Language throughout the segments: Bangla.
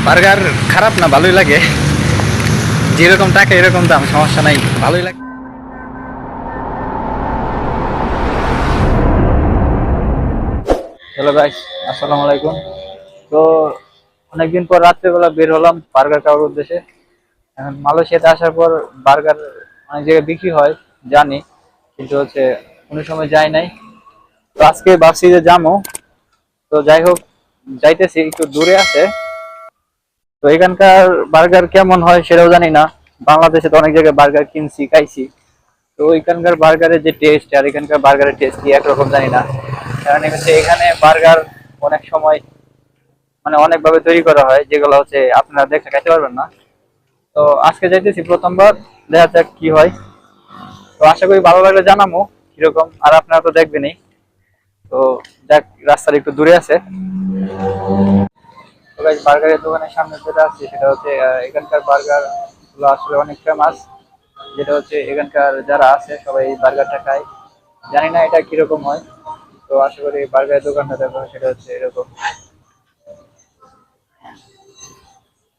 বার্গার খারাপ না, ভালোই লাগে। যেরকম টাকা এরকম দাম, সমস্যা নাই, ভালোই লাগে। হ্যালো গাইস, আসসালামু আলাইকুম। তো অনেকদিন পর রাত্রেবেলা বের হলাম বার্গার খাওয়ার উদ্দেশ্যে। এখন মালয়েশিয়াতে আসার পর বার্গার অনেক জায়গায় বিক্রি হয় জানি, কিন্তু হচ্ছে কোনো সময় যাই নাই। তো আজকে ভাবছি যে যাবো। তো যাই হোক, যাইতেছি, একটু দূরে আছে। তো এখানকার বার্গার কেমন হয় সেটাও জানি না। বাংলাদেশে তো অনেক জায়গায় বার্গার কিনছি, খাইছি। তো এখানকার বার্গারের যে টেস্ট আর এখানকার বার্গারের টেস্ট কি একরকম জানি না। কারণ হচ্ছে এখানে বার্গার অনেক সময় মানে অনেক ভাবে তৈরি করা হয়, যেগুলো হচ্ছে আপনারা দেখে খাইতে পারবেন না। তো আজকে যাইতেছি প্রথমবার, দেখা যাক কি হয়। তো আশা করি ভালো লাগলে জানাবো কিরকম, আর আপনারা তো দেখবেনই। তো যাক, রাস্তার একটু দূরে আছে। তো গাইস, বার্গারের দোকানের সামনে যেটা আছে সেটা হচ্ছে এখানকার বার্গার গুলো আসলে অনেক ফেমাস। যেটা হচ্ছে এখানকার যারা আছে সবাই এই বার্গারটা খায়। জানি না এটা কিরকম হয়। তো আশা করি বার্গারের দোকানটা দেখো, সেটা হচ্ছে এরকম।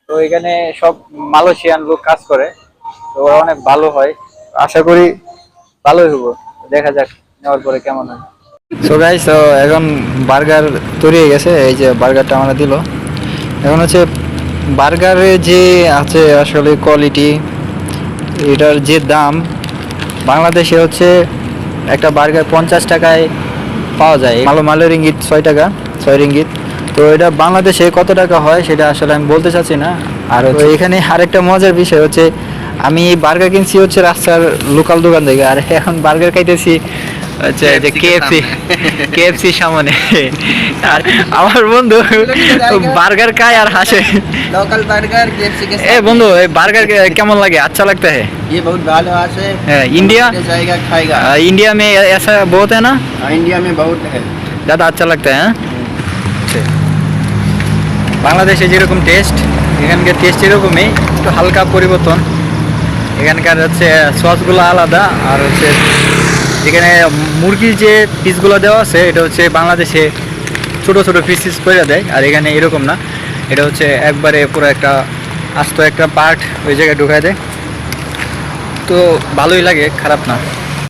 তো এখানে সব মালয়েশিয়ান লোক কাজ করে। তো ওরা অনেক ভালো হয়, আশা করি ভালোই হবো। দেখা যাক নেওয়ার পরে কেমন হয়। সো গাইস, তো এখন বার্গার তৈরি হয়ে গেছে। এই যে বার্গারটা আমরা দিল। এখন হচ্ছে বার্গারে যে আছে আসলে কোয়ালিটি, এটার যে দাম, বাংলাদেশে হচ্ছে একটা বার্গার 50 টাকায় পাওয়া যায়। মালয় রিঙ্গিত 6 টাকা, 6 রিঙ্গিত। তো এটা বাংলাদেশে কত টাকা হয় সেটা আসলে আমি বলতে চাচ্ছি না। আর এখানে আরেকটা মজার বিষয় হচ্ছে, আমি বার্গার কিনছি হচ্ছে রাস্তার লোকাল দোকান থেকে, আর এখন বার্গার খাইতেছি হচ্ছে যে কেএফসি সামনে। আর আমার বন্ধু বার্গার খায় আর হাসে। लोकल बर्गर केएफसी के ए साथ बंधु, बार्गर केमन लगे? अच्छा लगता है? ये बहुत भालो है। इंडिया जाएगा खाएगा। इंडिया में ऐसा बहुत है ना? हाँ, इंडिया में बहुत है। ज़्यादा अच्छा लगता है? বাংলাদেশে যেরকম টেস্ট, এখানকার টেস্ট এরকমই, একটু হালকা পরিবর্তন। এখানকার হচ্ছে সসগুলো আলাদা, আর হচ্ছে যেখানে মুরগির যে পিসগুলো দেওয়া আছে এটা হচ্ছে বাংলাদেশে ছোট ছোট পিস করে দেয়, আর এখানে এরকম না। এটা হচ্ছে একবারে পুরো একটা আস্ত একটা পার্ট ওই জায়গায় ঢুকায় দেয়। তো ভালোই লাগে, খারাপ না।